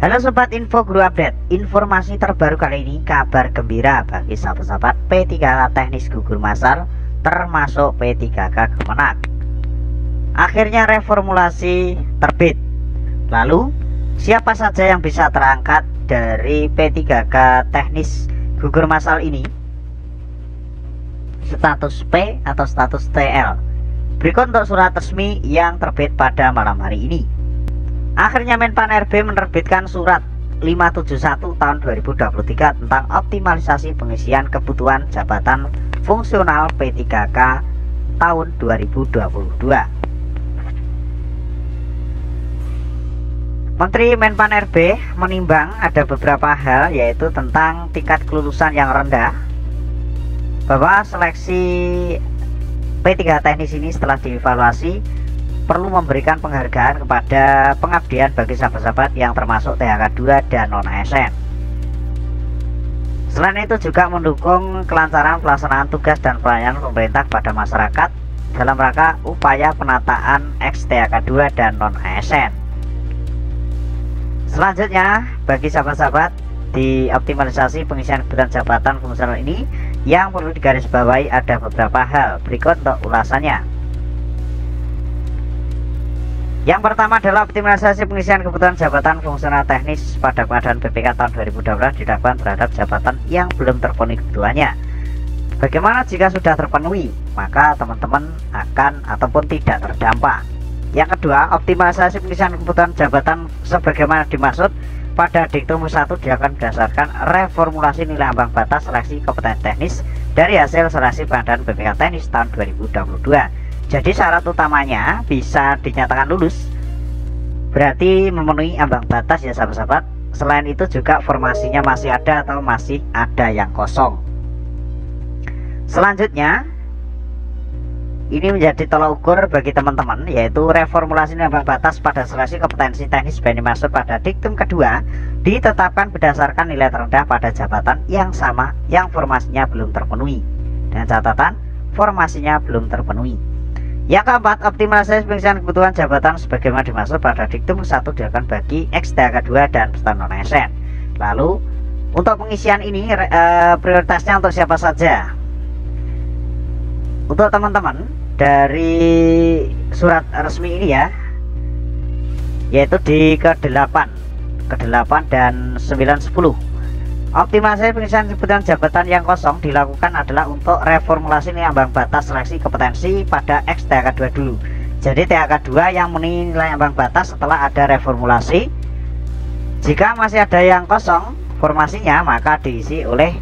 Halo Sobat Info Guru Update, informasi terbaru kali ini kabar gembira bagi sahabat-sahabat P3K Teknis Gugur Massal termasuk P3K Kemenak. Akhirnya reformulasi terbit. Lalu siapa saja yang bisa terangkat dari P3K Teknis Gugur Massal ini? Status P atau status TL? Berikut untuk surat resmi yang terbit pada malam hari ini. Akhirnya Menpan RB menerbitkan surat 571 tahun 2023 tentang optimalisasi pengisian kebutuhan jabatan fungsional P3K tahun 2022. Menteri Menpan RB menimbang ada beberapa hal, yaitu tentang tingkat kelulusan yang rendah, bahwa seleksi P3 teknis ini setelah dievaluasi perlu memberikan penghargaan kepada pengabdian bagi sahabat-sahabat yang termasuk THK 2 dan non-ASN. Selain itu juga mendukung kelancaran pelaksanaan tugas dan pelayanan pemerintah kepada masyarakat dalam rangka upaya penataan ex THK 2 dan non-ASN. Selanjutnya, bagi sahabat-sahabat, di optimalisasi pengisian kebutuhan jabatan fungsional ini yang perlu digarisbawahi ada beberapa hal. Berikut untuk ulasannya. Yang pertama adalah optimalisasi pengisian kebutuhan jabatan fungsional teknis pada pengadaan PPK tahun 2012 dilakukan terhadap jabatan yang belum terpenuhi kebutuhannya. Bagaimana jika sudah terpenuhi? Maka teman-teman akan ataupun tidak terdampak. Yang kedua, optimalisasi pengisian kebutuhan jabatan sebagaimana dimaksud pada Diktum 1 dilakukan berdasarkan reformulasi nilai ambang batas seleksi kompetensi teknis dari hasil seleksi pengadaan PPK teknis tahun 2022. Jadi syarat utamanya bisa dinyatakan lulus berarti memenuhi ambang batas ya sahabat-sahabat. Selain itu juga formasinya masih ada atau masih ada yang kosong. Selanjutnya, ini menjadi tolak ukur bagi teman-teman, yaitu reformulasi ambang batas pada seleksi kompetensi teknis yang dimaksud pada Diktum kedua ditetapkan berdasarkan nilai terendah pada jabatan yang sama yang formasinya belum terpenuhi, dengan catatan formasinya belum terpenuhi. Yang keempat, optimalisasi pengisian kebutuhan jabatan sebagaimana dimaksud pada Diktum 1 dilakukan bagi ex THK 2 dan peserta non-ASN. Lalu untuk pengisian ini prioritasnya untuk siapa saja? Untuk teman-teman dari surat resmi ini ya, yaitu di ke-8 dan 9-10. Optimalisasi pengisian kebutuhan jabatan yang kosong dilakukan adalah untuk reformulasi nilai ambang batas seleksi kompetensi pada ex THK 2 dulu. Jadi THK 2 yang memenuhi nilai ambang batas setelah ada reformulasi. Jika masih ada yang kosong formasinya, maka diisi oleh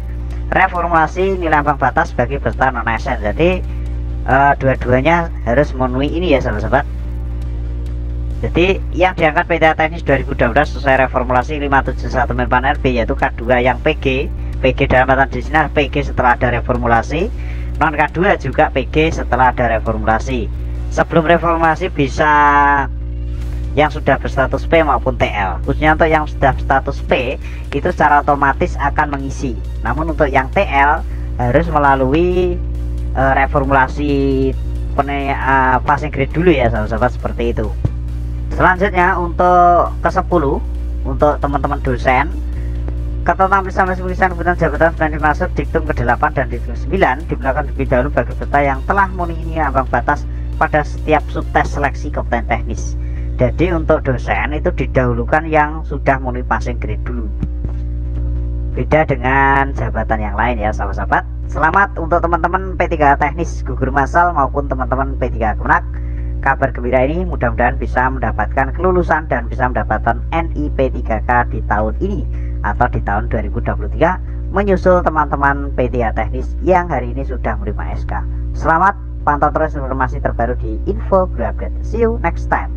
reformulasi nilai ambang batas bagi peserta non-ASN. Jadi dua-duanya harus memenuhi ini ya sahabat-sahabat. Jadi yang diangkat P3K Teknis 2012 sesuai reformulasi 571 Menpan RB yaitu K2 yang PG dalam artian di sini PG setelah ada reformulasi, non K2 juga PG setelah ada reformulasi. Sebelum reformulasi bisa yang sudah berstatus P maupun TL. Khususnya untuk yang sudah berstatus P itu secara otomatis akan mengisi. Namun untuk yang TL harus melalui reformulasi passing grade dulu ya sahabat-sahabat, seperti itu. Selanjutnya untuk ke-10 untuk teman-teman dosen, ketentuan pengisian kebutuhan jabatan yang dimaksud Diktum ke-8 dan Diktum 9 diberlakukan terlebih dahulu bagi peserta yang telah memenuhi ambang batas pada setiap subtes seleksi kompetensi teknis. Jadi untuk dosen itu didahulukan yang sudah memenuhi passing grade dulu. Beda dengan jabatan yang lain ya sahabat-sahabat. Selamat untuk teman-teman P3K Teknis Gugur Massal maupun teman-teman P3K Kemenak. Kabar gembira ini mudah-mudahan bisa mendapatkan kelulusan dan bisa mendapatkan NIP 3K di tahun ini atau di tahun 2023 menyusul teman-teman P3K Teknis yang hari ini sudah menerima SK. Selamat, pantau terus informasi terbaru di Info Guru Update. See you next time.